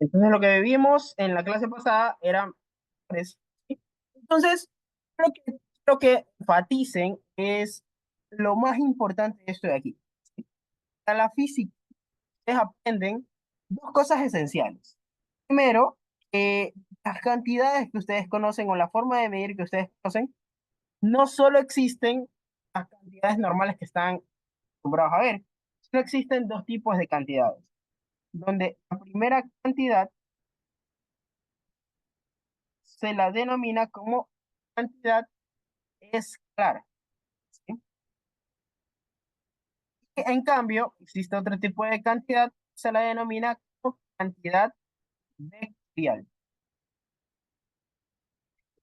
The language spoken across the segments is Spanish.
Entonces, lo que vimos en la clase pasada eran tres. ¿Sí? Entonces, lo que enfaticen es lo más importante de esto de aquí. ¿Sí? Para la física, ustedes aprenden dos cosas esenciales. Primero, las cantidades que ustedes conocen o la forma de medir que ustedes conocen, no solo existen las cantidades normales que están acostumbrados a ver, sino existen dos tipos de cantidades, donde la primera cantidad se la denomina como cantidad escalar. ¿Sí? En cambio, existe otro tipo de cantidad, se la denomina como cantidad vectorial.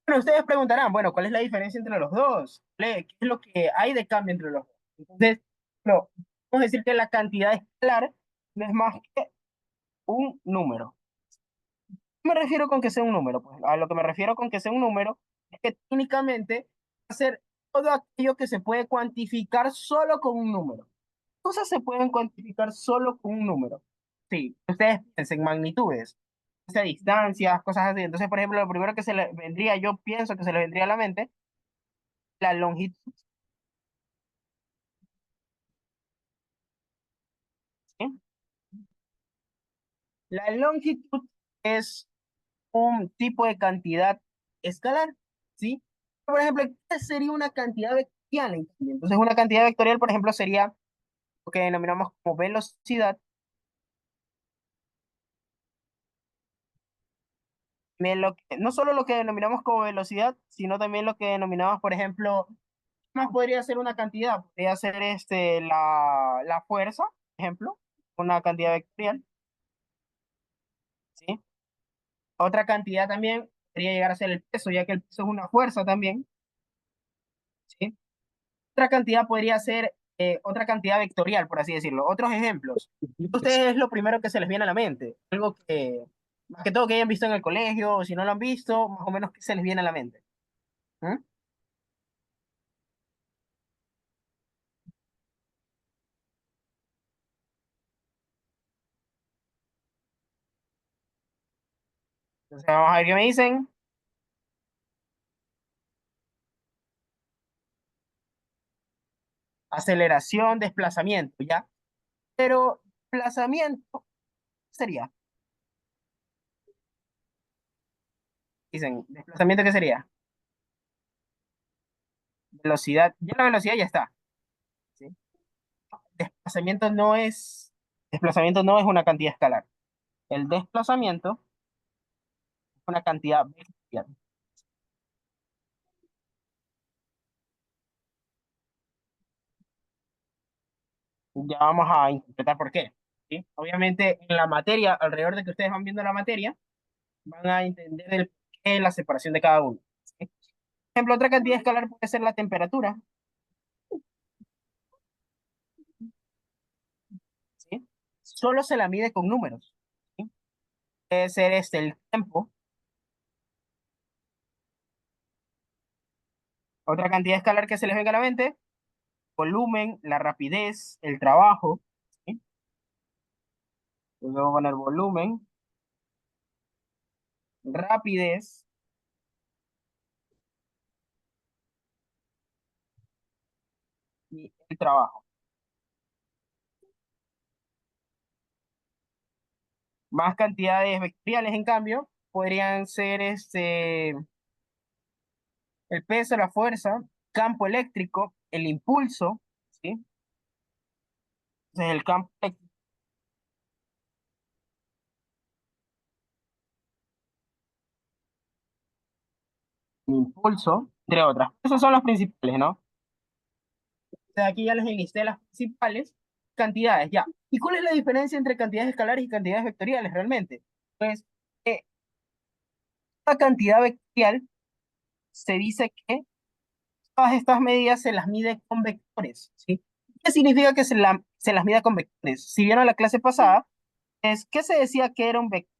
Bueno, ustedes preguntarán, bueno, ¿cuál es la diferencia entre los dos? ¿Qué es lo que hay de cambio entre los dos? Entonces, no, vamos a decir que la cantidad escalar no es más que un número. ¿Qué me refiero con que sea un número? Pues a lo que me refiero con que sea un número es que técnicamente va a ser todo aquello que se puede cuantificar solo con un número. Cosas se pueden cuantificar solo con un número. Sí, ustedes piensen en magnitudes, o sea, distancias, cosas así. Entonces, por ejemplo, lo primero que se le vendría, yo pienso que se le vendría a la mente, la longitud. ¿Sí? La longitud es un tipo de cantidad escalar, ¿sí? Por ejemplo, ¿qué sería una cantidad vectorial? Entonces, una cantidad vectorial, por ejemplo, sería lo que denominamos como velocidad. No solo lo que denominamos como velocidad, sino también lo que denominamos, por ejemplo, más podría ser una cantidad, podría ser la fuerza, por ejemplo, una cantidad vectorial, ¿sí? Otra cantidad también podría llegar a ser el peso, ya que el peso es una fuerza también, ¿sí? Otra cantidad podría ser otra cantidad vectorial, por así decirlo. Otros ejemplos. Ustedes es lo primero que se les viene a la mente. Algo que, más que todo, que hayan visto en el colegio, o si no lo han visto, más o menos que se les viene a la mente. ¿Mm? Entonces, vamos a ver qué me dicen. Aceleración, desplazamiento, ¿ya? Pero, desplazamiento sería. Dicen, ¿desplazamiento qué sería? Velocidad. Ya la velocidad ya está. ¿Sí? Desplazamiento no es. Desplazamiento no es una cantidad escalar. El desplazamiento es una cantidad vectorial. Ya vamos a interpretar por qué. ¿Sí? Obviamente, en la materia, alrededor de que ustedes van viendo la materia, van a entender el porqué, la separación de cada uno. ¿Sí? Por ejemplo, otra cantidad escalar puede ser la temperatura. ¿Sí? Solo se la mide con números. ¿Sí? Puede ser el tiempo. Otra cantidad escalar que se les venga a la mente, volumen, la rapidez, el trabajo. ¿Sí? Luego poner volumen, rapidez y el trabajo. Más cantidades vectoriales, en cambio, podrían ser el peso, la fuerza, campo eléctrico, el impulso, ¿sí? Entonces, el campo eléctrico, el impulso, entre otras. Esos son los principales, ¿no? Entonces, aquí ya les enlisté las principales cantidades, ya. ¿Y cuál es la diferencia entre cantidades escalares y cantidades vectoriales realmente? Pues, eh, la cantidad vectorial se dice que todas estas medidas se las mide con vectores, ¿sí? ¿Qué significa que se las mida con vectores? Si vieron la clase pasada, ¿qué se decía que era un vector?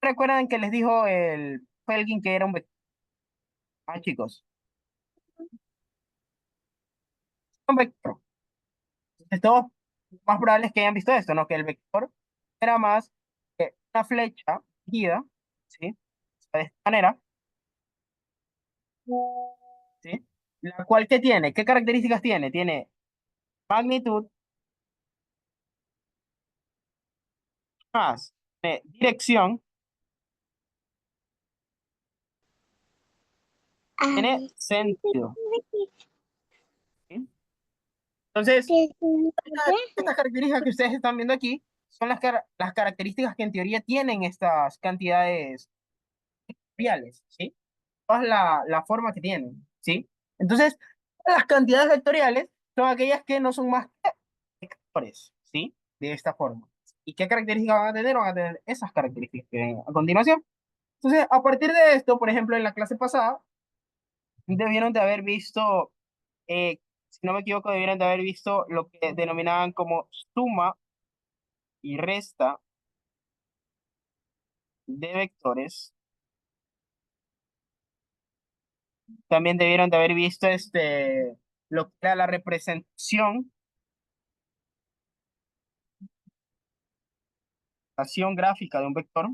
¿Recuerdan que les dijo el Felgin que era un vector? Ah, chicos, un vector. Entonces, todos lo más probable es que hayan visto esto, ¿no? Que el vector era más una flecha seguida, ¿sí? O sea, de esta manera, ¿sí? La cual, ¿qué tiene? ¿Qué características tiene? Tiene magnitud más dirección, tiene Ay, sentido, ¿sí? Entonces, ¿qué significa? estas características que ustedes están viendo aquí son las características que en teoría tienen estas cantidades vectoriales, ¿sí? Toda la forma que tienen, ¿sí? Entonces, las cantidades vectoriales son aquellas que no son más que vectores, ¿sí? De esta forma. ¿Y qué características van a tener? Van a tener esas características que ven a continuación. Entonces, a partir de esto, por ejemplo, en la clase pasada, debieron de haber visto, si no me equivoco, debieron de haber visto lo que denominaban como suma y resta de vectores. También debieron de haber visto lo que era representación gráfica de un vector.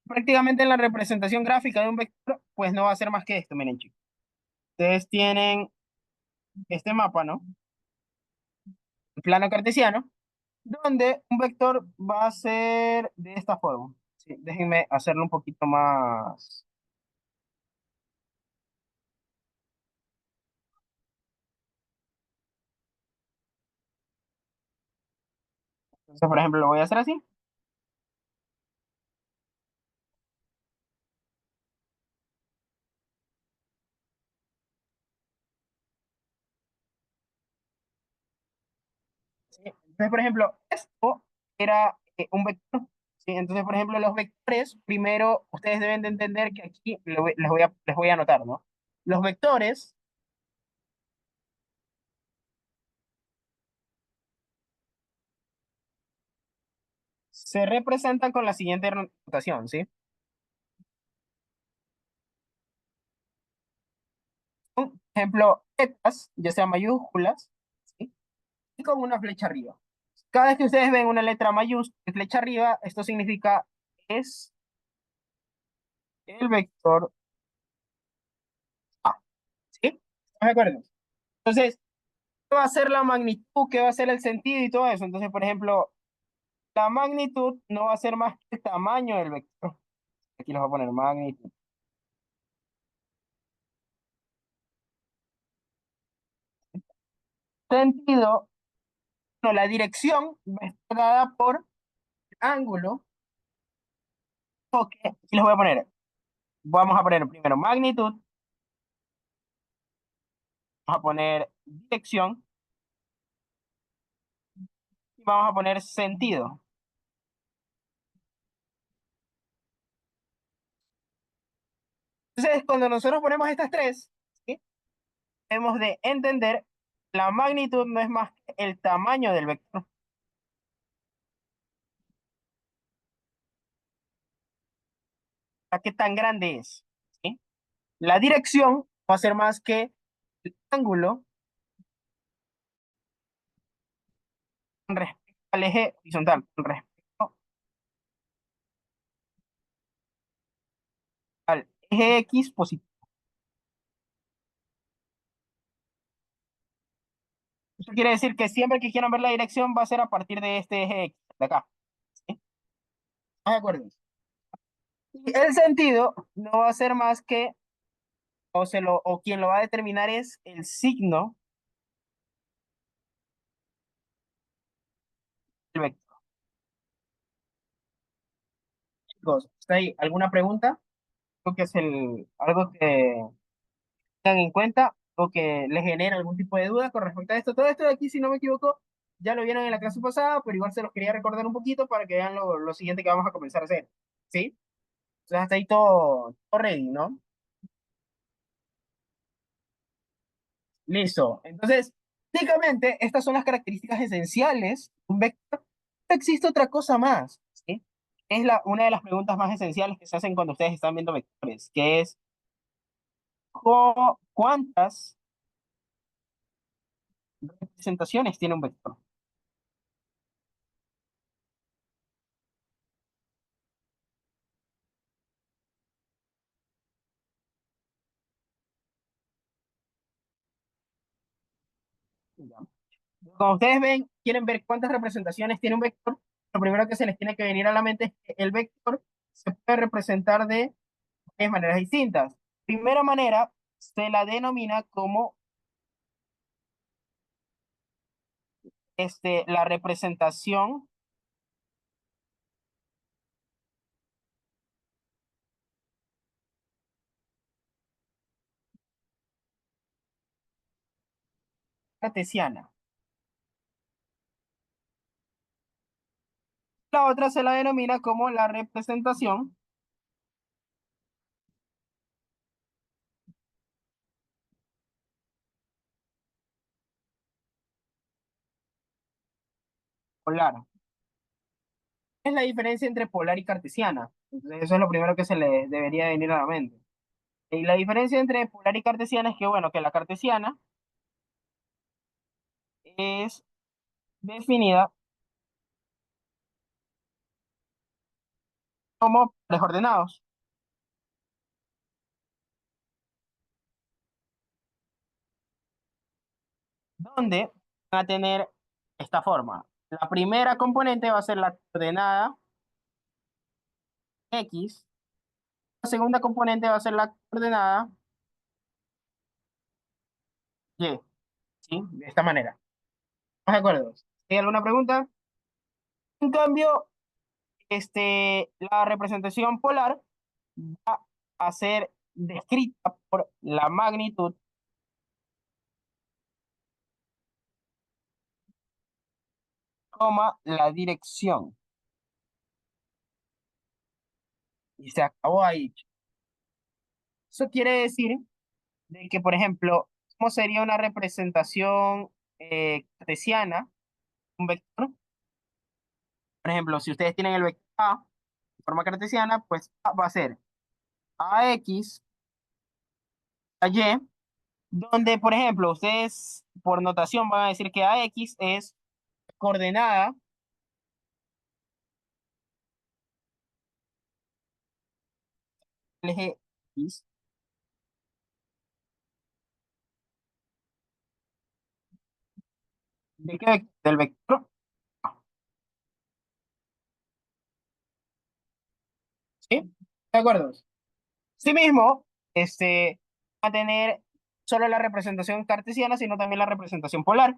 Prácticamente en la representación gráfica de un vector, pues no va a ser más que esto, miren chicos. Ustedes tienen este mapa, ¿no? El plano cartesiano, donde un vector va a ser de esta forma. Sí, déjenme hacerlo un poquito más. Entonces, por ejemplo, lo voy a hacer así. ¿Sí? Entonces, por ejemplo, esto era un vector. ¿Sí? Entonces, por ejemplo, los vectores, primero, ustedes deben de entender que aquí les voy a anotar, ¿no? Los vectores se representan con la siguiente notación, ¿sí? Por ejemplo, letras, ya sean mayúsculas, ¿sí? Y con una flecha arriba. Cada vez que ustedes ven una letra mayúscula y flecha arriba, esto significa es el vector A, ¿sí? ¿Estás de acuerdo? Entonces, ¿qué va a ser la magnitud? ¿Qué va a ser el sentido y todo eso? Entonces, por ejemplo, la magnitud no va a ser más que el tamaño del vector. Aquí les voy a poner magnitud. Sentido, no, la dirección va a estar dada por ángulo. Ok, aquí les voy a poner. Vamos a poner primero magnitud, vamos a poner dirección y vamos a poner sentido. Entonces, cuando nosotros ponemos estas tres, ¿sí? Debemos de entender la magnitud no es más que el tamaño del vector. O sea, qué tan grande es, ¿sí? La dirección va a ser más que el ángulo con respecto al eje horizontal, con respecto al eje X positivo. Eso quiere decir que siempre que quieran ver la dirección va a ser a partir de este eje X, de acá. ¿Sí? ¿Estás de acuerdo? Y el sentido no va a ser más que, o quien lo va a determinar es el signo del vector. Chicos, ¿está ahí alguna pregunta? Creo que es algo que tengan en cuenta o que les genera algún tipo de duda con respecto a esto. Todo esto de aquí, si no me equivoco, ya lo vieron en la clase pasada, pero igual se los quería recordar un poquito para que vean lo siguiente que vamos a comenzar a hacer. ¿Sí? Entonces hasta ahí todo ready, ¿no? Listo. Entonces, básicamente, estas son las características esenciales de un vector. No existe otra cosa más, ¿sí? Es una de las preguntas más esenciales que se hacen cuando ustedes están viendo vectores, que es ¿cuántas representaciones tiene un vector? Ya. Cuando ustedes ven, quieren ver cuántas representaciones tiene un vector, lo primero que se les tiene que venir a la mente es que el vector se puede representar de tres maneras distintas. Primera manera se la denomina como la representación cartesiana. La otra se la denomina como la representación polar. Es la diferencia entre polar y cartesiana. Entonces, eso es lo primero que se le debería venir a la mente. Y la diferencia entre polar y cartesiana es que, bueno, que la cartesiana es definida como desordenados, donde van a tener esta forma. La primera componente va a ser la coordenada X, la segunda componente va a ser la coordenada Y, ¿sí? De esta manera. ¿Estás de acuerdo? ¿Hay alguna pregunta? En cambio, la representación polar va a ser descrita por la magnitud, coma, la dirección. Y se acabó ahí. Eso quiere decir de que, por ejemplo, ¿cómo sería una representación cartesiana? Un vector. Por ejemplo, si ustedes tienen el vector A de forma cartesiana, pues A va a ser AX a Y, donde, por ejemplo, ustedes por notación van a decir que AX es coordenada del eje X. ¿De qué del vector? ¿Sí? ¿De acuerdo? Sí mismo, va a tener solo la representación cartesiana, sino también la representación polar.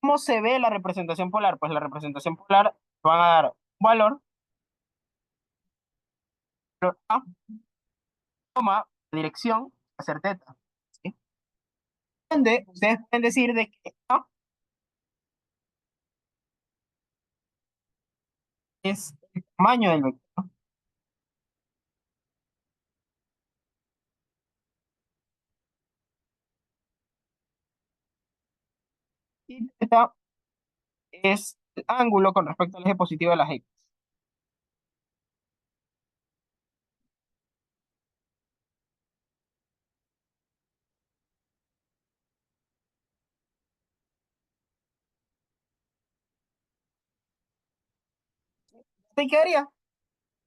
¿Cómo se ve la representación polar? Pues la representación polar va a dar un valor, valor A, toma, dirección, va a ser teta. ¿Sí? Donde ustedes pueden decir de que A es el tamaño del vector y teta es el ángulo con respecto al eje positivo de las X. ¿Te quedaría?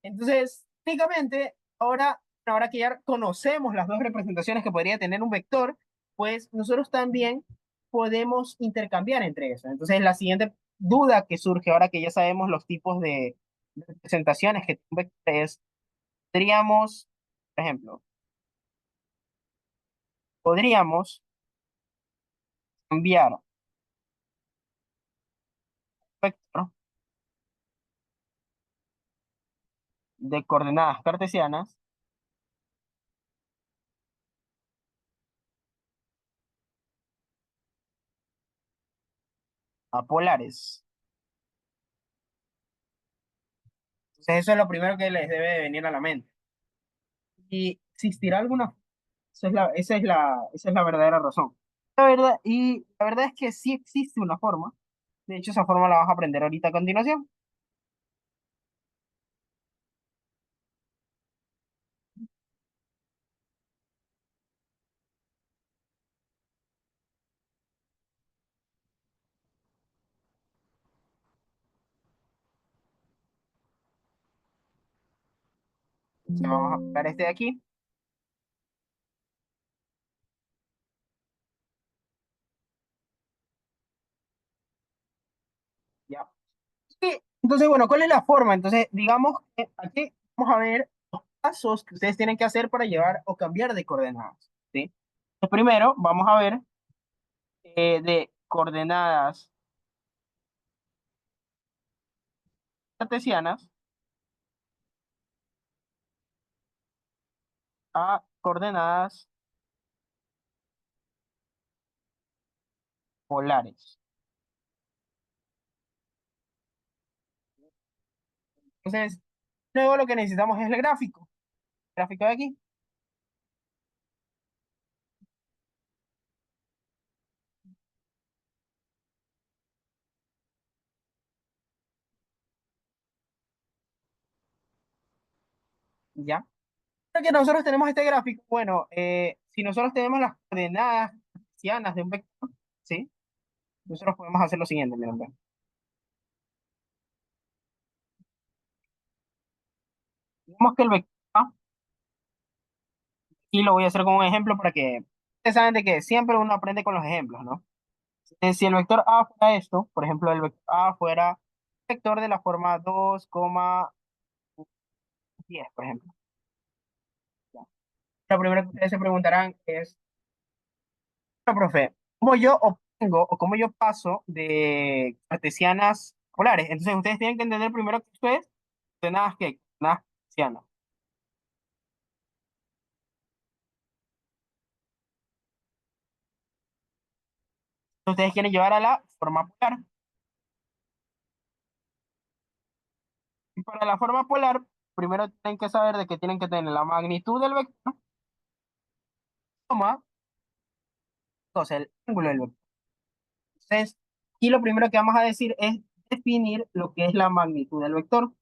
Entonces, técnicamente, ahora que ya conocemos las dos representaciones que podría tener un vector, pues nosotros también podemos intercambiar entre esas. Entonces, la siguiente duda que surge ahora que ya sabemos los tipos de representaciones que tiene un vector es, podríamos, por ejemplo, podríamos cambiar un vector de coordenadas cartesianas a polares. Entonces, eso es lo primero que les debe de venir a la mente. ¿Y existirá alguna? Esa es la verdadera razón. La verdad es que sí existe una forma. De hecho, esa forma la vas a aprender ahorita a continuación. Ya vamos a pegar este de aquí. Ya. Y entonces, bueno, ¿cuál es la forma? Entonces, digamos que aquí vamos a ver los pasos que ustedes tienen que hacer para llevar o cambiar de coordenadas. ¿Sí? Pues primero, vamos a ver de coordenadas cartesianas a coordenadas polares. Entonces, luego lo que necesitamos es el gráfico. El gráfico de aquí. ¿Ya? Que nosotros tenemos este gráfico, bueno, si nosotros tenemos las coordenadas cartesianas de un vector, ¿sí? Nosotros podemos hacer lo siguiente, miren, vean. Digamos que el vector A, y lo voy a hacer con un ejemplo para que ustedes saben de que siempre uno aprende con los ejemplos, ¿no? Si el vector A fuera esto, por ejemplo, el vector A fuera vector de la forma 2,10, por ejemplo. ¿Ya? Lo primero que ustedes se preguntarán es, "Bueno, profe, ¿cómo yo obtengo o cómo yo paso de cartesianas polares?" Entonces ustedes tienen que entender primero que esto es coordenadas que coordenadas cartesianas. Ustedes quieren llevar a la forma polar. Y para la forma polar, primero tienen que saber de que tienen que tener la magnitud del vector, coma, o sea, el ángulo del vector. Entonces, aquí lo primero que vamos a decir es definir lo que es la magnitud del vector.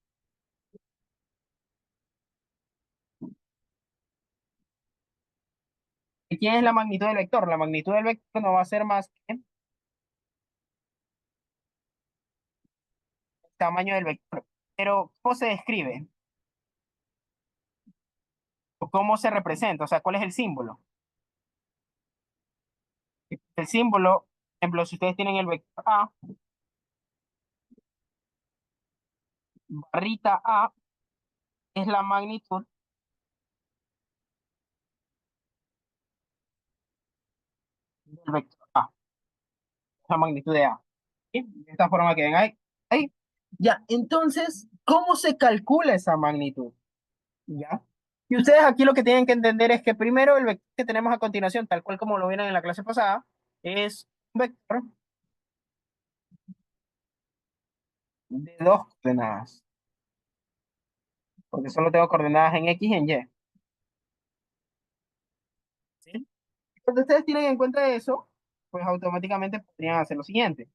¿Y quién es la magnitud del vector? La magnitud del vector no va a ser más que el tamaño del vector. Pero, ¿cómo se describe? ¿O cómo se representa? O sea, ¿cuál es el símbolo? El símbolo, por ejemplo, si ustedes tienen el vector A, barrita A es la magnitud del vector A, la magnitud de A. ¿Sí? De esta forma que ven ahí. Ahí. Ya, entonces, ¿cómo se calcula esa magnitud? ¿Ya? Y ustedes aquí lo que tienen que entender es que primero el vector que tenemos a continuación, tal cual como lo vieron en la clase pasada, es un vector de dos coordenadas, porque solo tengo coordenadas en X y en Y. ¿Sí? Cuando ustedes tienen en cuenta eso, pues automáticamente podrían hacer lo siguiente.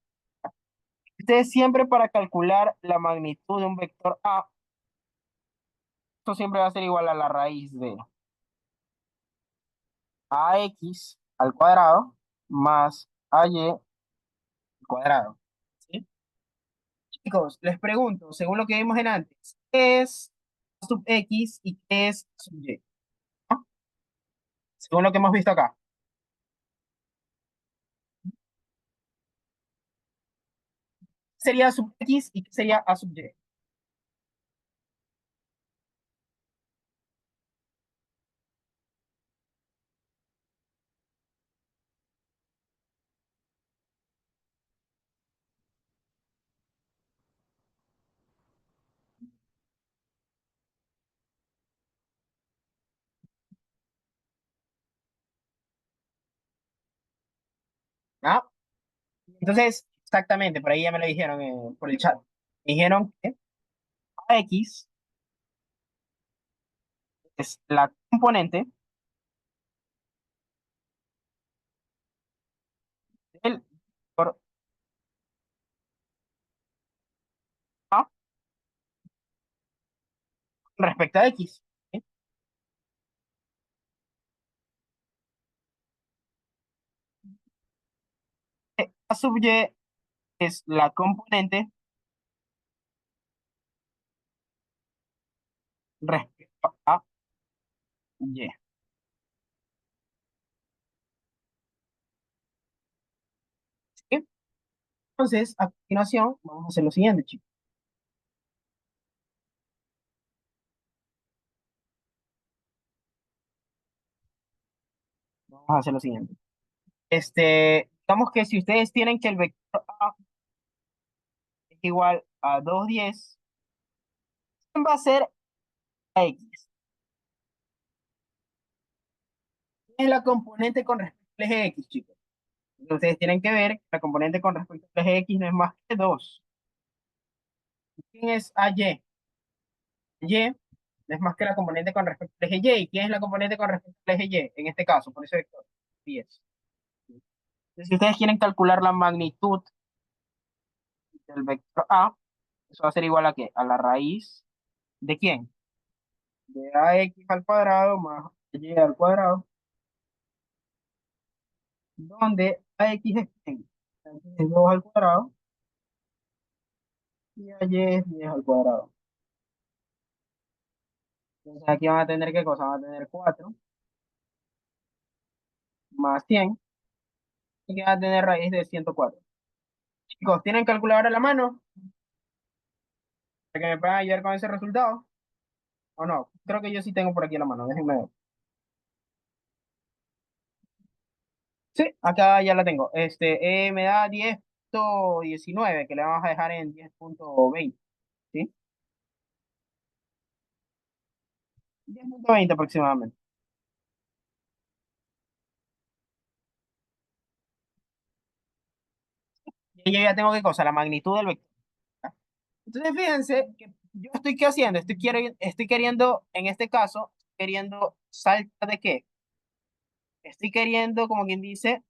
Ustedes siempre para calcular la magnitud de un vector A, esto siempre va a ser igual a la raíz de AX al cuadrado más AY al cuadrado. ¿Sí? Chicos, les pregunto, según lo que vimos en antes, ¿qué es A sub X y qué es A sub Y? ¿No? Según lo que hemos visto acá. ¿Qué sería A sub X y qué sería A sub Y? ¿Ah? Entonces, exactamente, por ahí ya me lo dijeron por el chat. Me dijeron que AX es la componente del vector A con respecto a X. ¿Sí? A sub Y es la componente respecto a Y. ¿Sí? Entonces, a continuación, vamos a hacer lo siguiente, chicos. Vamos a hacer lo siguiente. Digamos que si ustedes tienen que el vector A es igual a 2,10, ¿quién va a ser X? ¿Quién es la componente con respecto al eje X, chicos? Entonces, ustedes tienen que ver que la componente con respecto al eje X no es más que 2. ¿Quién es AY? Y no es más que la componente con respecto al eje Y. ¿Y quién es la componente con respecto al eje Y? En este caso, por ese vector, 10. Entonces, si ustedes quieren calcular la magnitud del vector A, eso va a ser igual a ¿qué? A la raíz ¿de quién? De ax al cuadrado más y al cuadrado, donde ax es quién? Ax es 2 al cuadrado y ay es 10 al cuadrado. Entonces aquí van a tener ¿qué cosa? Van a tener 4 más 100 y que van a tener raíz de 104. Chicos, ¿tienen calculadora a la mano para que me puedan ayudar con ese resultado? ¿O no? Creo que yo sí tengo por aquí a la mano, déjenme ver. Sí, acá ya la tengo. Me da 10,19 que le vamos a dejar en 10,20. ¿Sí? 10,20 aproximadamente. Y yo ya tengo qué cosa, la magnitud del vector. Entonces, fíjense que yo estoy ¿qué haciendo? Estoy queriendo, en este caso, queriendo saltar de qué. Estoy queriendo, como quien dice,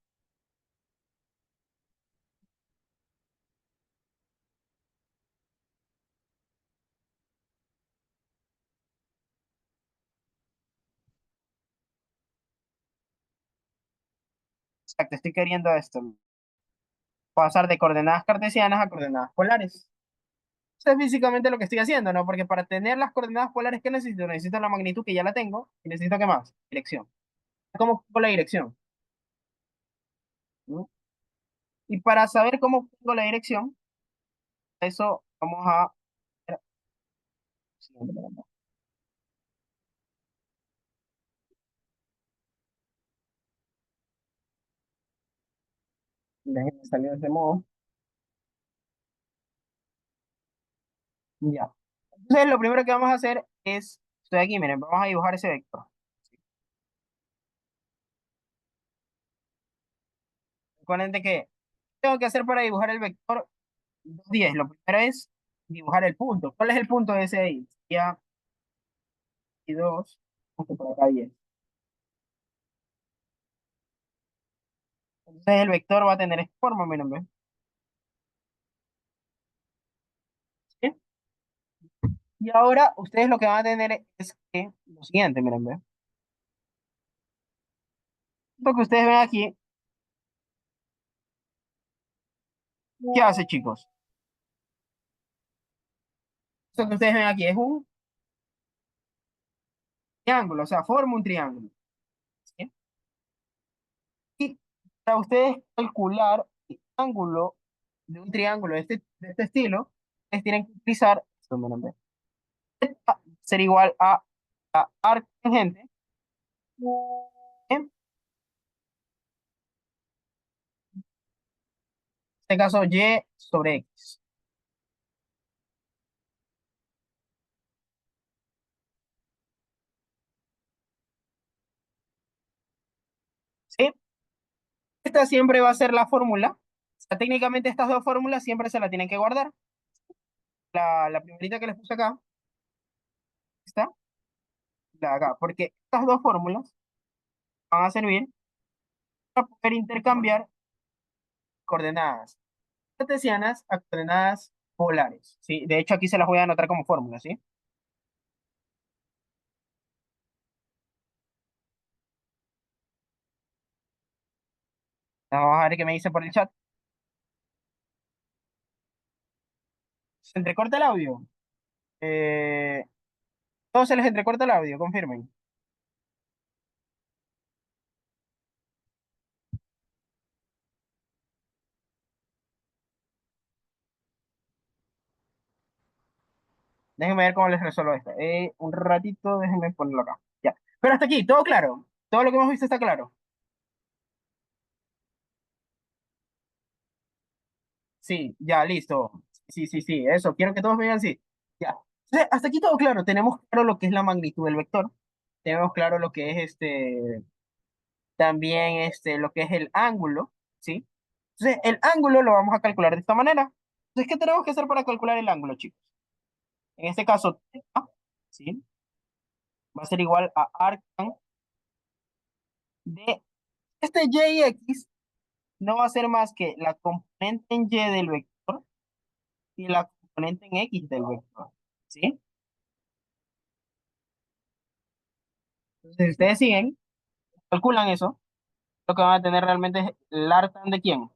exacto, estoy queriendo esto, pasar de coordenadas cartesianas a coordenadas polares. Eso es físicamente lo que estoy haciendo, ¿no? Porque para tener las coordenadas polares, ¿qué necesito? Necesito la magnitud que ya la tengo y necesito ¿qué más? Dirección. ¿Cómo pongo la dirección? ¿No? Y para saber cómo pongo la dirección, eso vamos a... Déjenme salir de ese modo. Ya. Entonces, lo primero que vamos a hacer es, estoy aquí, miren, vamos a dibujar ese vector. Recuerden de que tengo que hacer para dibujar el vector 10. Lo primero es dibujar el punto. ¿Cuál es el punto de ese ahí? Ya, y 2, punto por acá 10. Entonces el vector va a tener esta forma, miren, ¿ven? ¿Sí? Y ahora ustedes lo que van a tener es que, lo siguiente, miren, ¿ven? Lo que ustedes ven aquí, ¿qué hace, chicos? Esto que ustedes ven aquí es un triángulo, o sea, forma un triángulo. ¿Sí? Y para ustedes calcular el ángulo de un triángulo de este estilo, ustedes tienen que utilizar esto, miren, ¿ven? Ser igual a la arctangente, en este caso y sobre x. ¿Sí? Esta siempre va a ser la fórmula. O sea, técnicamente estas dos fórmulas siempre se la tienen que guardar. La primerita que les puse acá, está, la de acá, porque estas dos fórmulas van a servir para poder intercambiar coordenadas cartesianas a coordenadas polares. ¿Sí? De hecho, aquí se las voy a anotar como fórmula, ¿sí? Vamos a ver qué me dice por el chat. ¿Se entrecorta el audio? Todos se les entrecorta el audio, confirmen. Déjenme ver cómo les resuelvo esto. Un ratito, déjenme ponerlo acá. Ya. Pero hasta aquí, todo claro. Todo lo que hemos visto está claro. Sí, ya, listo. Sí, sí, sí, eso. Quiero que todos me digan sí. Ya. Entonces, hasta aquí todo claro. Tenemos claro lo que es la magnitud del vector. Tenemos claro lo que es también lo que es el ángulo, ¿sí? Entonces, el ángulo lo vamos a calcular de esta manera. Entonces, ¿qué tenemos que hacer para calcular el ángulo, chicos? En este caso, θ, ¿sí? Va a ser igual a arctan de y y x no va a ser más que la componente en y del vector y la componente en x del vector, ¿sí? Entonces, si ustedes siguen, calculan eso, lo que van a tener realmente es el arctan de quién.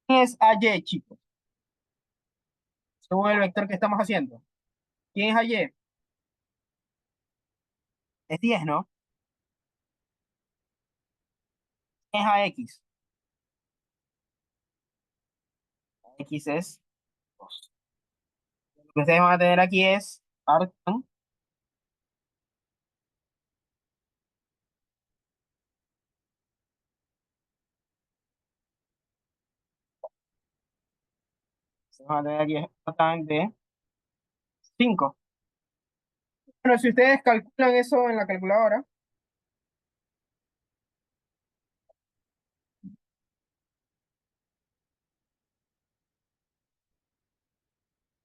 ¿Quién es AY, chicos? Según el vector que estamos haciendo. ¿Quién es AY? Es 10, ¿no? ¿Quién es AX? X es 2. Lo que ustedes van a tener aquí es arctan, se van a tener aquí es arctan de 5. Bueno, si ustedes calculan eso en la calculadora,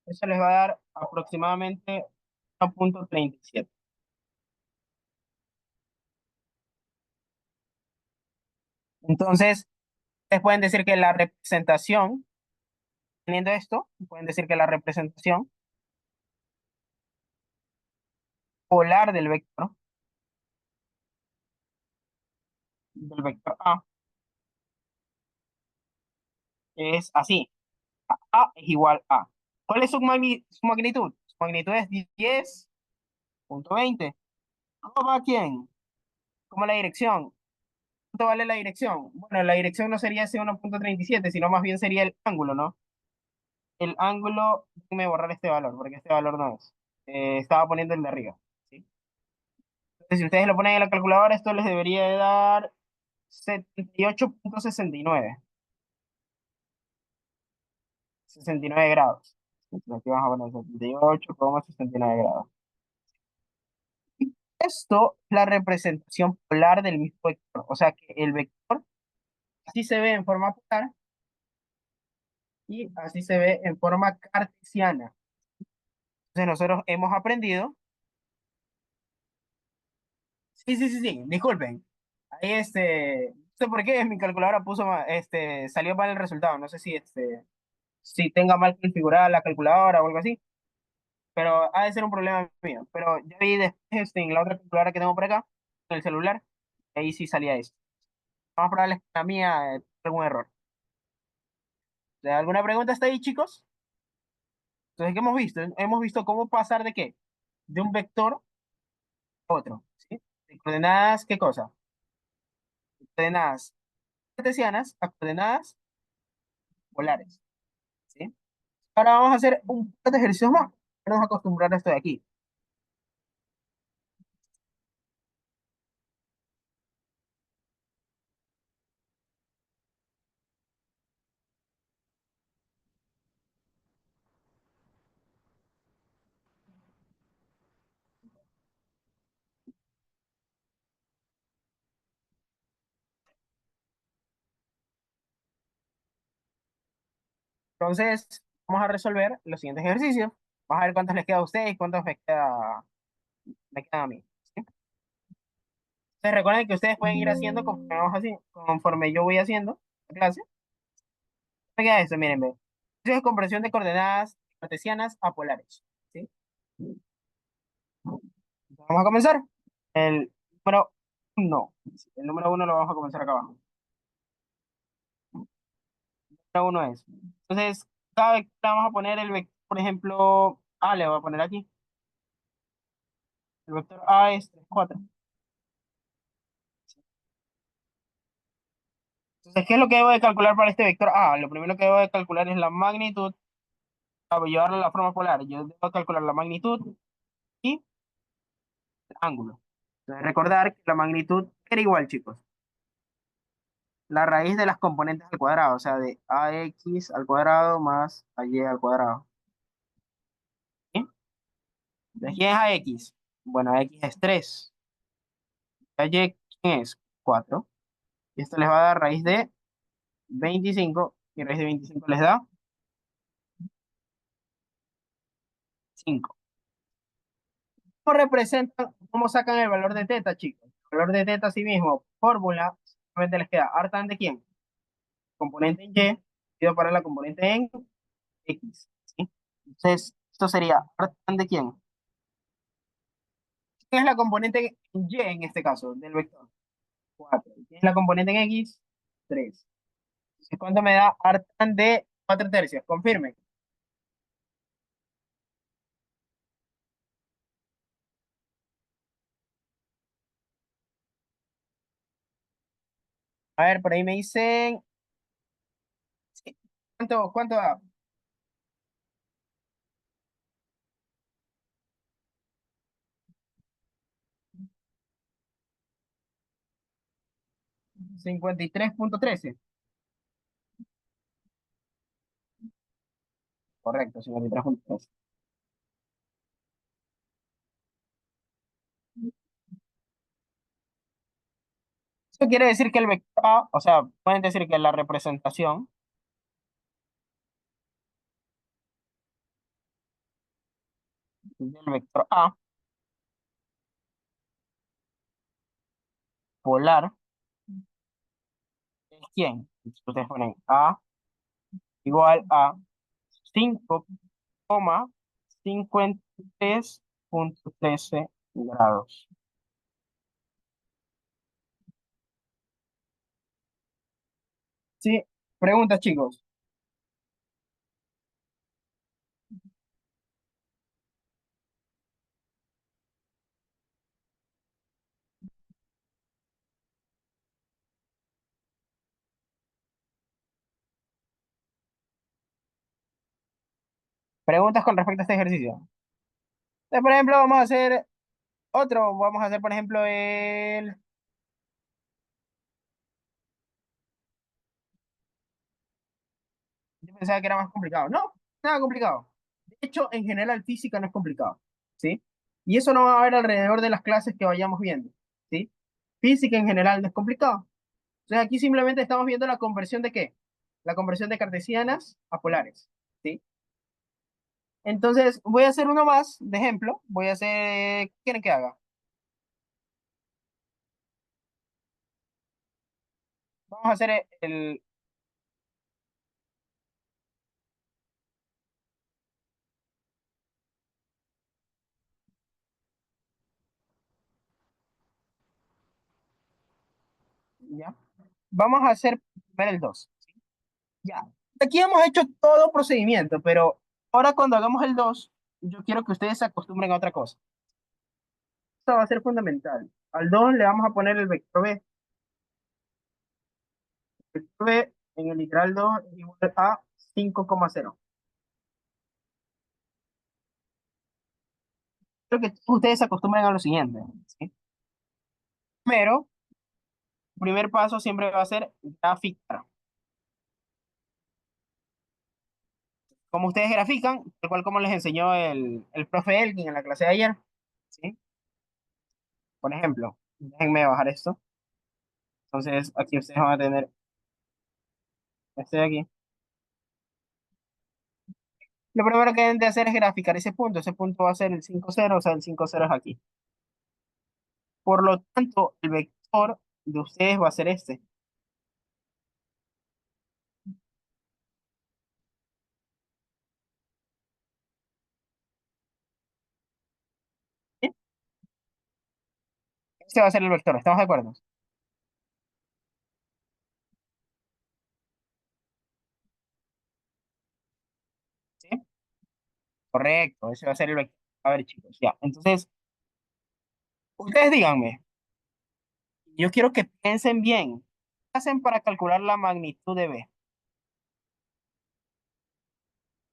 eso les va a dar aproximadamente 1,37. Entonces, ustedes pueden decir que la representación, teniendo esto, pueden decir que la representación polar del vector A, es así. A es igual a. ¿Cuál es su magnitud? Su magnitud es 10,20. ¿Cómo va quién? ¿Cómo la dirección? ¿Cuánto vale la dirección? Bueno, la dirección no sería ese 1,37, sino más bien sería el ángulo, ¿no? El ángulo, déjenme borrar este valor, porque este valor no es. Estaba poniendo el de arriba, ¿sí? Entonces, si ustedes lo ponen en la calculadora, esto les debería de dar 78,69. 69 grados. Entonces, aquí vamos a poner 78,69 grados. Esto es la representación polar del mismo vector. O sea que el vector así se ve en forma polar y así se ve en forma cartesiana. Entonces nosotros hemos aprendido. Sí, sí, sí, sí, disculpen. Ahí no sé por qué mi calculadora salió mal el resultado. No sé si tenga mal configurada la calculadora o algo así, pero ha de ser un problema mío. Pero ya vi después en la otra calculadora que tengo por acá, en el celular, ahí sí salía esto. Vamos a probarles que la mía algún error. ¿Alguna pregunta hasta ahí, chicos? Entonces, ¿qué hemos visto? Hemos visto cómo pasar de qué? De un vector a otro, ¿sí? De coordenadas, ¿qué cosa? Coordenadas cartesianas a coordenadas polares, ¿sí? Ahora vamos a hacer un par de ejercicios más. Vamos a acostumbrar a esto de aquí. Entonces, vamos a resolver los siguientes ejercicios. Vamos a ver cuántos les queda a ustedes y cuántos me queda a mí, ¿sí? Entonces, recuerden que ustedes pueden ir haciendo conforme yo voy haciendo la clase. Me queda esto, miren, ve. Ejercicio de conversión de coordenadas cartesianas a polares, ¿sí? Vamos a comenzar. El número uno. El número uno lo vamos a comenzar acá abajo. El número uno es. Entonces, cada vez que vamos a poner el vector, por ejemplo, A le voy a poner aquí. El vector A es 3, 4. Entonces, ¿qué es lo que debo de calcular para este vector A? Lo primero que debo de calcular es la magnitud Para llevarlo a la forma polar, yo debo calcular la magnitud y el ángulo. Entonces, recordar que la magnitud era igual, chicos. La raíz de las componentes al cuadrado, o sea, de ax al cuadrado más ay al cuadrado. ¿Sí? Entonces, ¿quién es ax? Bueno, ax es 3. ¿Ay quién es? 4. Y esto les va a dar raíz de 25. Y raíz de 25 les da 5. ¿Cómo representan, cómo sacan el valor de teta, chicos? El valor de teta, sí mismo, fórmula, simplemente les queda artan de quién, componente en y, dividido para la componente en x, ¿sí? Entonces, esto sería artan de quién. ¿Quién es la componente en y en este caso, del vector? 4. ¿Quién es la componente en x? 3. Entonces, ¿cuánto me da artan de 4 tercios? Confirmen. A ver, por ahí me dicen, sí, ¿cuánto da? 53,13. Correcto, 53,13. Eso quiere decir que el vector A, o sea, pueden decir que la representación del vector A polar es quién. Ustedes ponen A igual a 5,53,13 grados. Sí, preguntas, chicos. Preguntas con respecto a este ejercicio. Entonces, por ejemplo, vamos a hacer otro. Vamos a hacer, por ejemplo, el. Yo pensaba que era más complicado. No, nada complicado. De hecho, en general, física no es complicado. ¿Sí? Y eso no va a haber alrededor de las clases que vayamos viendo. ¿Sí? Física en general no es complicado. Entonces, aquí simplemente estamos viendo la conversión de qué? La conversión de cartesianas a polares. ¿Sí? Entonces, voy a hacer uno más de ejemplo. Voy a hacer. ¿Qué quieren que haga? Vamos a hacer el. ¿Ya? Vamos a hacer primero el 2. Ya. Aquí hemos hecho todo procedimiento, pero ahora cuando hagamos el 2 yo quiero que ustedes se acostumbren a otra cosa. Esto va a ser fundamental. Al 2 le vamos a poner el vector B. El vector B en el literal 2 es igual a 5,0. Quiero que ustedes se acostumbren a lo siguiente. ¿Sí? Primero, el primer paso siempre va a ser graficar. Como ustedes grafican, tal cual como les enseñó el profe Elkin en la clase de ayer. ¿Sí? Por ejemplo, déjenme bajar esto. Entonces, aquí ustedes van a tener este de aquí. Lo primero que deben de hacer es graficar ese punto. Ese punto va a ser el 5,0, o sea, el 5,0 es aquí. Por lo tanto, el vector de ustedes va a ser este. ¿Sí? Este va a ser el vector, ¿estamos de acuerdo? ¿Sí? Correcto, ese va a ser el vector. A ver, chicos, ya. Entonces, ustedes díganme, yo quiero que piensen bien. ¿Qué hacen para calcular la magnitud de B?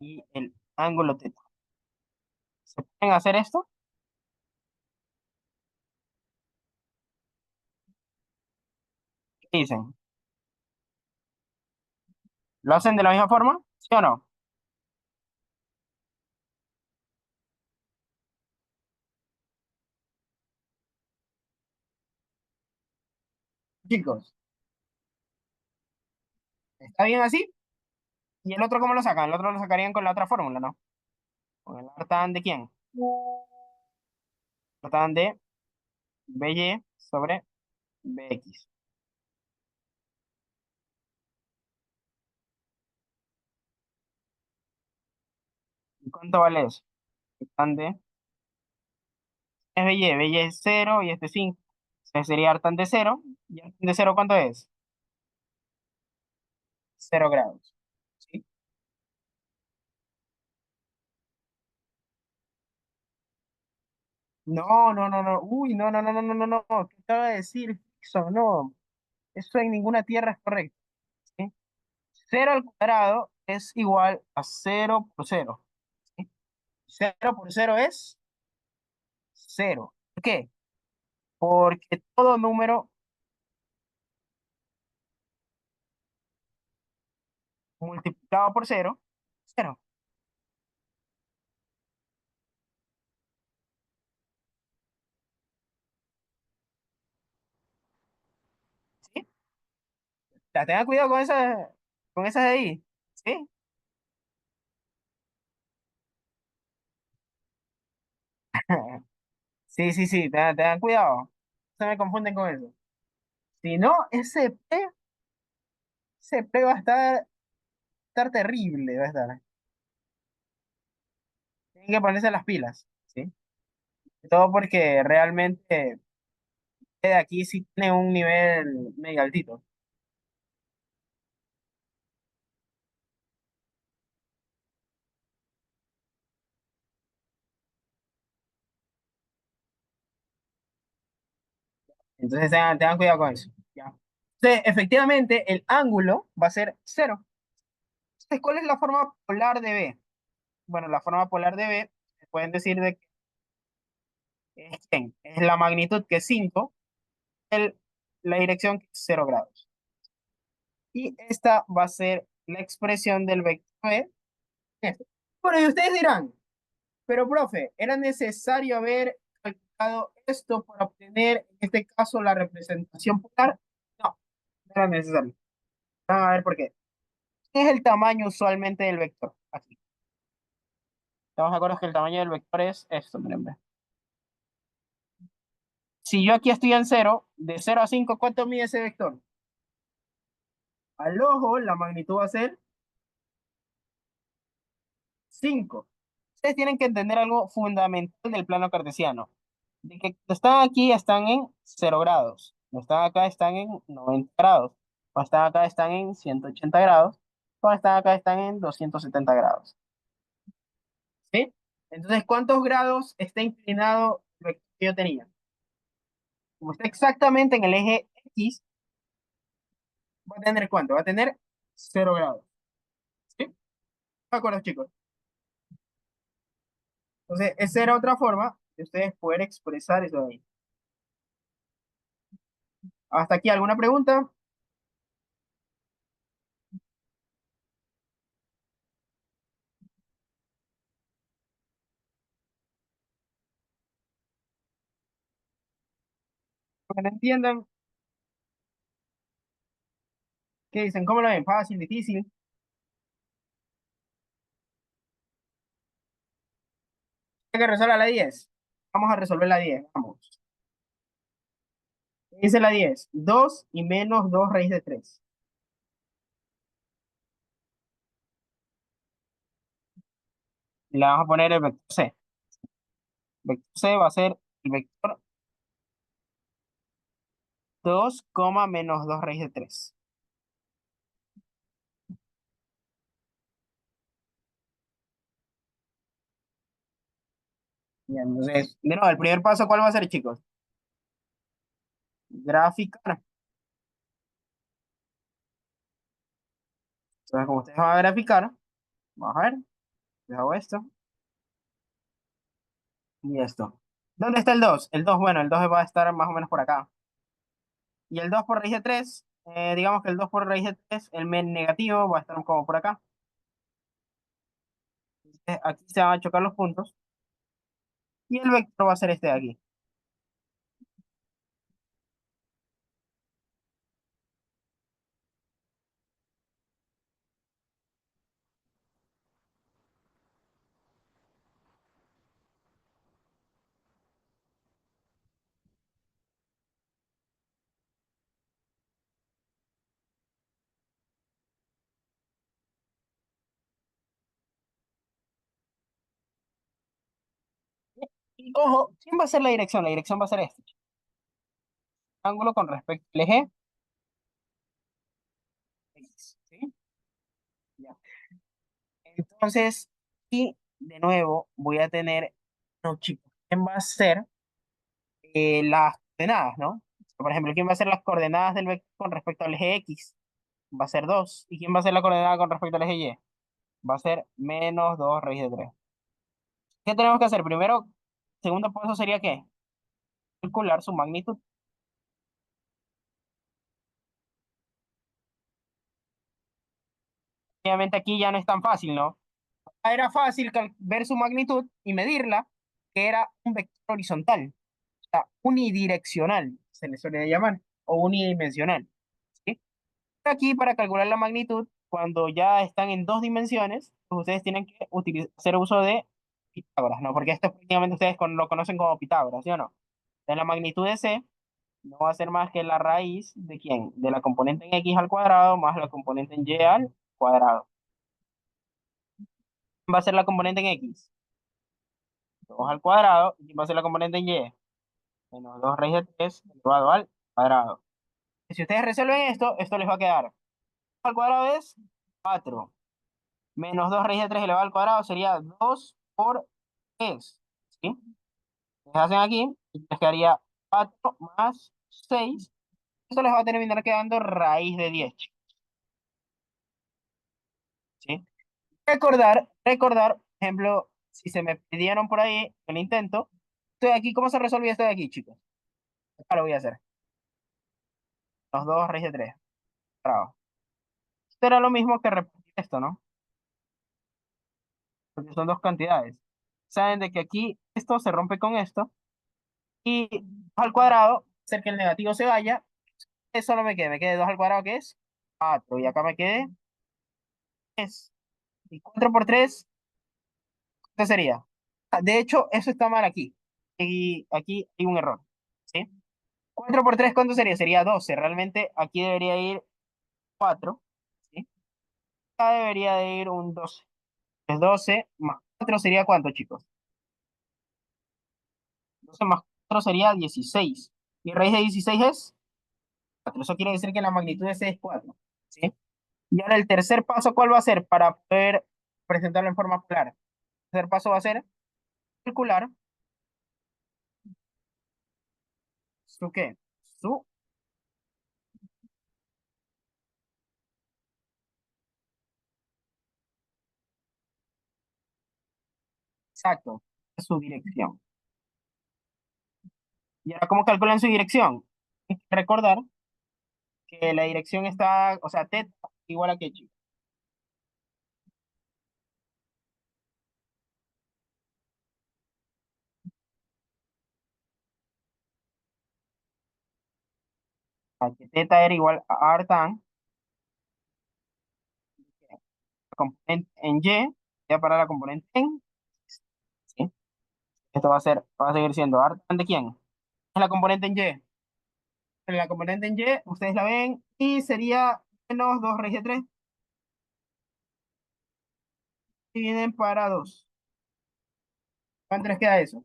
Y el ángulo teta. ¿Se pueden hacer esto? ¿Qué dicen? ¿Lo hacen de la misma forma? ¿Sí o no? Chicos, ¿está bien así? ¿Y el otro cómo lo sacan? El otro lo sacarían con la otra fórmula, ¿no? Con el artan de quién? Artan de BY sobre BX. ¿Y cuánto vale eso? Artan de es BY, BY es 0 y este 5. Entonces sería artan de 0. ¿Y artan de 0 cuánto es? 0 grados. ¿Sí? No, no, no, no. Uy, no, no, no, no, no, no, no. ¿Qué acaba de decir? Eso no. Eso en ninguna tierra es correcto. ¿Sí? 0 al cuadrado es igual a 0 por 0. ¿Sí? 0 por 0 es 0. ¿Por qué? Porque todo número multiplicado por 0, 0. ¿Sí? Ya, tengan cuidado con esas de ahí. ¿Sí? Sí, sí, sí, tengan cuidado. No se me confunden con eso. Si no, ese P va a estar terrible, va a estar. Tienen que ponerse las pilas, ¿sí? Todo porque realmente de aquí sí tiene un nivel medio altito. Entonces tengan cuidado con eso. ¿Ya? Entonces, efectivamente, el ángulo va a ser 0. Entonces, ¿cuál es la forma polar de B? Bueno, la forma polar de B, se pueden decir de que es, ¿quién? Es la magnitud que es 5, la dirección que es 0 grados. Y esta va a ser la expresión del vector B. Bueno, y ustedes dirán, pero profe, ¿era necesario haber calculado esto para obtener, en este caso, la representación polar? No, no era necesario. Vamos a ver por qué. ¿Qué es el tamaño usualmente del vector? Aquí. Estamos de acuerdo que el tamaño del vector es esto, miren, ve. Si yo aquí estoy en 0, de 0 a 5, ¿cuánto mide ese vector? Al ojo, la magnitud va a ser 5. Ustedes tienen que entender algo fundamental del plano cartesiano. De que cuando están aquí están en 0 grados. Cuando están acá están en 90 grados. Cuando están acá están en 180 grados. Cuando están acá están en 270 grados. ¿Sí? Entonces, ¿cuántos grados está inclinado el vector que yo tenía? Como está exactamente en el eje X, va a tener ¿cuánto? Va a tener 0 grados. ¿Sí? ¿De acuerdo, chicos? Entonces, esa era otra forma de ustedes poder expresar eso de ahí. ¿Hasta aquí alguna pregunta? Para que no entiendan, ¿qué dicen? ¿Cómo lo ven? ¿Fácil, difícil? Hay que resolver la 10. Vamos a resolver la 10. Vamos. ¿Qué dice la 10? 2 y menos 2 raíz de 3. Y le vamos a poner el vector C. El vector C va a ser el vector 2, menos 2 raíz de 3. Bien, entonces, de nuevo, el primer paso, ¿cuál va a ser, chicos? Graficar. Entonces, como ustedes van a graficar, vamos a ver. Hago esto y esto. ¿Dónde está el 2? El 2, bueno, el 2 va a estar más o menos por acá. Y el 2 por raíz de 3, digamos que el 2 por raíz de 3, el men negativo va a estar como por acá. Aquí se van a chocar los puntos. Y el vector va a ser este de aquí. Y ojo, ¿quién va a ser la dirección? La dirección va a ser este. Ángulo con respecto al eje X. ¿Sí? Ya. Entonces, y de nuevo voy a tener, no chicos, ¿quién va a ser las coordenadas, ¿no? Por ejemplo, ¿quién va a ser las coordenadas del vector con respecto al eje X? Va a ser 2. ¿Y quién va a ser la coordenada con respecto al eje Y? Va a ser menos 2 raíz de 3. ¿Qué tenemos que hacer? Primero, segundo paso sería ¿qué? Calcular su magnitud. Obviamente aquí ya no es tan fácil, ¿no? Era fácil ver su magnitud y medirla, que era un vector horizontal, o sea, unidireccional, se le suele llamar, o unidimensional. ¿Sí? Aquí, para calcular la magnitud, cuando ya están en dos dimensiones, pues ustedes tienen que hacer uso de Pitágoras, ¿no? Porque esto prácticamente ustedes lo conocen como Pitágoras, ¿sí o no? Entonces, la magnitud de C no va a ser más que la raíz de ¿quién? De la componente en X al cuadrado más la componente en Y al cuadrado. Va a ser la componente en X, 2 al cuadrado, y va a ser la componente en Y, menos 2 raíz de 3 elevado al cuadrado. Y si ustedes resuelven esto, esto les va a quedar. 2 al cuadrado es 4, menos 2 raíz de 3 elevado al cuadrado sería 2 por 3. ¿Sí? Les hacen aquí, y les quedaría 4 más 6. Eso les va a terminar quedando raíz de 10. ¿Sí? Recordar, por ejemplo, si se me pidieron por ahí el intento, esto de aquí, ¿cómo se resolvía esto de aquí, chicos? Acá lo voy a hacer. Los 2 raíz de 3. Bravo. Esto era lo mismo que repetir esto, ¿no? Porque son dos cantidades. Saben de que aquí esto se rompe con esto y 2 al cuadrado, hacer que el negativo se vaya, solo me quede 2 al cuadrado, que es 4, y acá me quede 3. Y 4 por 3, ¿qué sería? De hecho, eso está mal aquí. Y aquí hay un error. ¿Sí? 4 por 3, ¿cuánto sería? Sería 12. Realmente aquí debería ir 4. ¿Sí? Acá debería de ir un 12. Es 12 más 4 sería ¿cuánto, chicos? 12 más 4 sería 16. Y raíz de 16 es 4. Eso quiere decir que la magnitud de C es 4. ¿Sí? Y ahora el tercer paso, ¿cuál va a ser para poder presentarlo en forma clara? El tercer paso va a ser calcular su qué. Su, exacto, su dirección. Y ahora, ¿cómo calculan su dirección? Hay que recordar que la dirección está, o sea, θ igual a qué, chicos. A que θ era igual a r tan, la componente en y, ya para la componente en, ¿sí? Esto va a seguir siendo r tan de quién. Es la componente en y. La componente en y, ustedes la ven, y sería menos 2 raíz de 3, dividen para 2. ¿Cuánto les queda eso?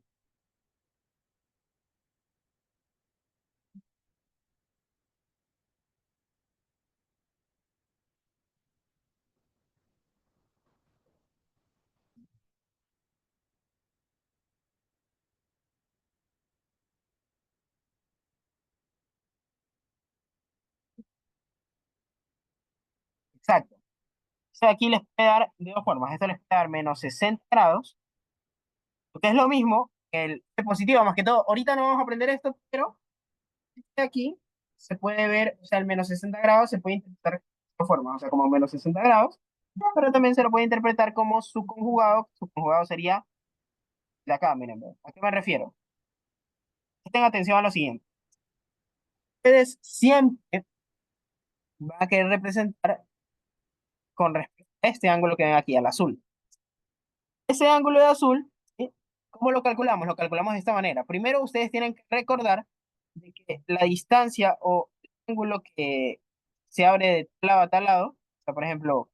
Exacto. sea, aquí les puede dar de dos formas. Esto les puede dar menos 60 grados, que es lo mismo que el P positivo, más que todo. Ahorita no vamos a aprender esto, pero aquí se puede ver, o sea, el menos 60 grados se puede interpretar de dos formas, o sea, como menos 60 grados, pero también se lo puede interpretar como su conjugado sería de acá, miren, ¿ve? ¿A qué me refiero? Presten atención a lo siguiente. Ustedes siempre van a querer representar con respecto a este ángulo que ven aquí, al azul. Ese ángulo de azul, ¿sí? ¿Cómo lo calculamos? Lo calculamos de esta manera. Primero, ustedes tienen que recordar de que la distancia o el ángulo que se abre de tal lado a tal lado, o sea, por ejemplo,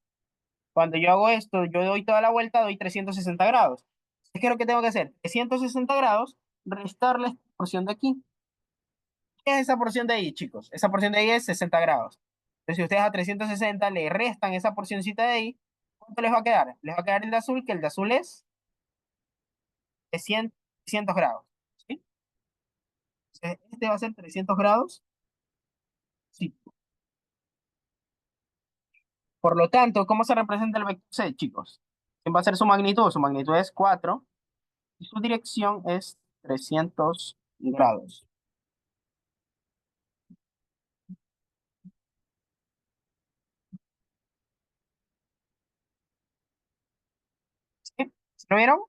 cuando yo hago esto, yo doy toda la vuelta, doy 360 grados. ¿Qué es lo que tengo que hacer? 360 grados, restarle esta porción de aquí. ¿Qué es esa porción de ahí, chicos? Esa porción de ahí es 60 grados. Entonces, si ustedes a 360 le restan esa porcioncita de ahí, ¿cuánto les va a quedar? Les va a quedar el de azul, que el de azul es de 100, 300 grados. ¿Sí? Entonces, este va a ser 300 grados. Sí. Por lo tanto, ¿cómo se representa el vector C, chicos? ¿Quién va a ser su magnitud? Su magnitud es 4 y su dirección es 300 grados. ¿Sí? ¿Se lo vieron?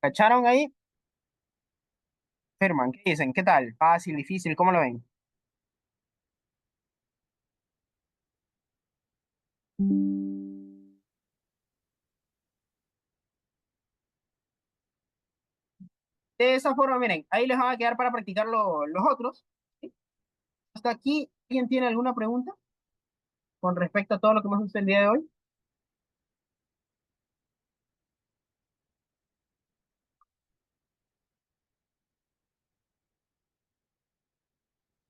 ¿Cacharon ahí? Firman, ¿qué dicen? ¿Qué tal? ¿Fácil, difícil? ¿Cómo lo ven? De esa forma, miren, ahí les van a quedar para practicar los otros. ¿Sí? Hasta aquí, ¿alguien tiene alguna pregunta con respecto a todo lo que hemos visto el día de hoy?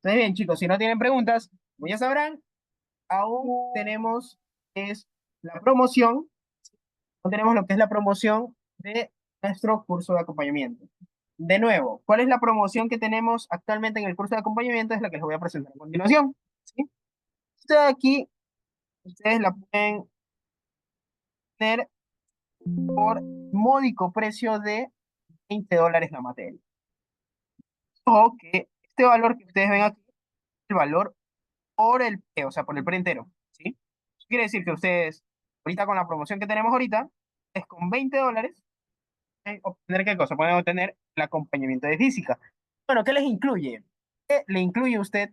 Entonces, bien, chicos, si no tienen preguntas, pues ya sabrán, aún tenemos es la promoción, aún tenemos lo que es la promoción de nuestro curso de acompañamiento. De nuevo, ¿cuál es la promoción que tenemos actualmente en el curso de acompañamiento? Es la que les voy a presentar a continuación. ¿Sí? Esta de aquí, ustedes la pueden tener por módico precio de $20 la materia. O que este valor que ustedes ven aquí es el valor por el pre, o sea, por el pre entero. ¿Sí? Eso quiere decir que ustedes, ahorita con la promoción que tenemos ahorita, es con $20, obtener qué cosa, pueden obtener el acompañamiento de física. Bueno, ¿qué les incluye? ¿Qué le incluye a usted?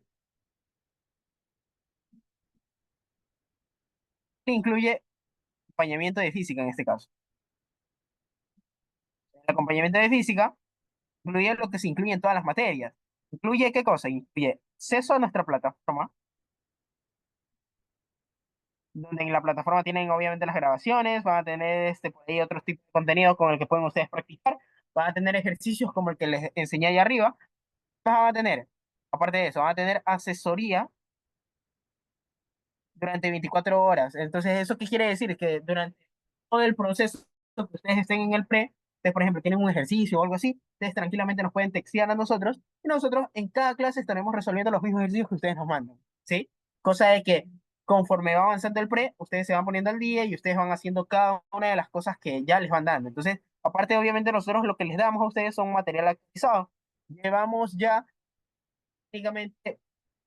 Le incluye acompañamiento de física en este caso. El acompañamiento de física incluye lo que se incluye en todas las materias. ¿Incluye qué cosa? Incluye acceso a nuestra plataforma, donde en la plataforma tienen obviamente las grabaciones, van a tener por ahí otros tipos de contenido con el que pueden ustedes practicar, van a tener ejercicios como el que les enseñé ahí arriba, van a tener, aparte de eso, van a tener asesoría durante 24 horas. Entonces, ¿eso qué quiere decir? Que durante todo el proceso que ustedes estén en el pre, ustedes, por ejemplo, tienen un ejercicio o algo así, ustedes tranquilamente nos pueden textear a nosotros y nosotros en cada clase estaremos resolviendo los mismos ejercicios que ustedes nos mandan, ¿sí? Cosa de que conforme va avanzando el pre, ustedes se van poniendo al día y ustedes van haciendo cada una de las cosas que ya les van dando. Entonces, aparte, obviamente, nosotros lo que les damos a ustedes son material actualizado. Llevamos ya prácticamente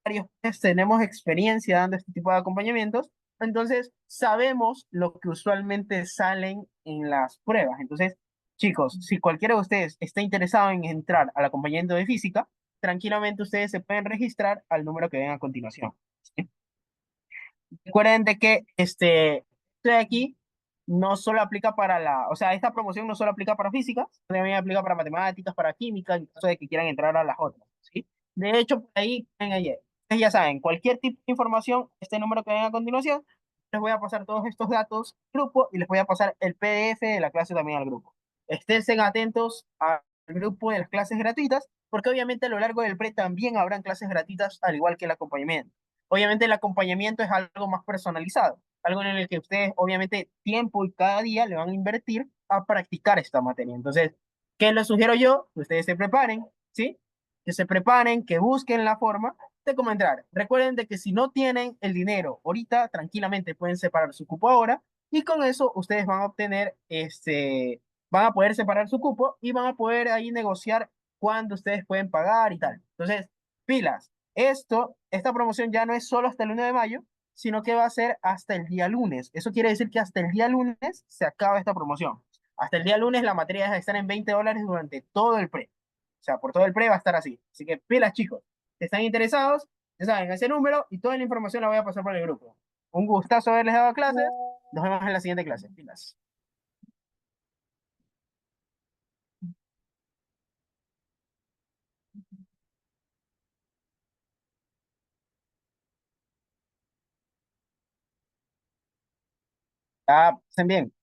varios meses, tenemos experiencia dando este tipo de acompañamientos, entonces sabemos lo que usualmente salen en las pruebas. Entonces, chicos, si cualquiera de ustedes está interesado en entrar al acompañamiento de física, tranquilamente ustedes se pueden registrar al número que ven a continuación. ¿Sí? Recuerden de que esto de aquí no solo aplica para o sea, esta promoción no solo aplica para física, también aplica para matemáticas, para química, en caso de que quieran entrar a las otras, ¿sí? De hecho, por ahí, ustedes ya saben, cualquier tipo de información, este número que ven a continuación, les voy a pasar todos estos datos al grupo y les voy a pasar el PDF de la clase también al grupo. Estén atentos al grupo de las clases gratuitas, porque obviamente a lo largo del pre también habrán clases gratuitas, al igual que el acompañamiento. Obviamente el acompañamiento es algo más personalizado, algo en el que ustedes obviamente tiempo y cada día le van a invertir a practicar esta materia. Entonces, ¿qué les sugiero yo? Que ustedes se preparen, ¿sí? que se preparen, que busquen la forma de cómo entrar. Recuerden de que si no tienen el dinero ahorita, tranquilamente pueden separar su cupo ahora y con eso ustedes van a obtener, van a poder separar su cupo y van a poder ahí negociar cuándo ustedes pueden pagar y tal. Entonces, pilas. Esta promoción ya no es solo hasta el 1 de mayo, sino que va a ser hasta el día lunes. Eso quiere decir que hasta el día lunes se acaba esta promoción. Hasta el día lunes la materia deja de estar en $20 durante todo el pre. O sea, por todo el pre va a estar así. Así que pilas, chicos. Si están interesados, ya saben, ese número y toda la información la voy a pasar por el grupo. Un gustazo haberles dado clases. Nos vemos en la siguiente clase. Pilas. Ah, estén bien.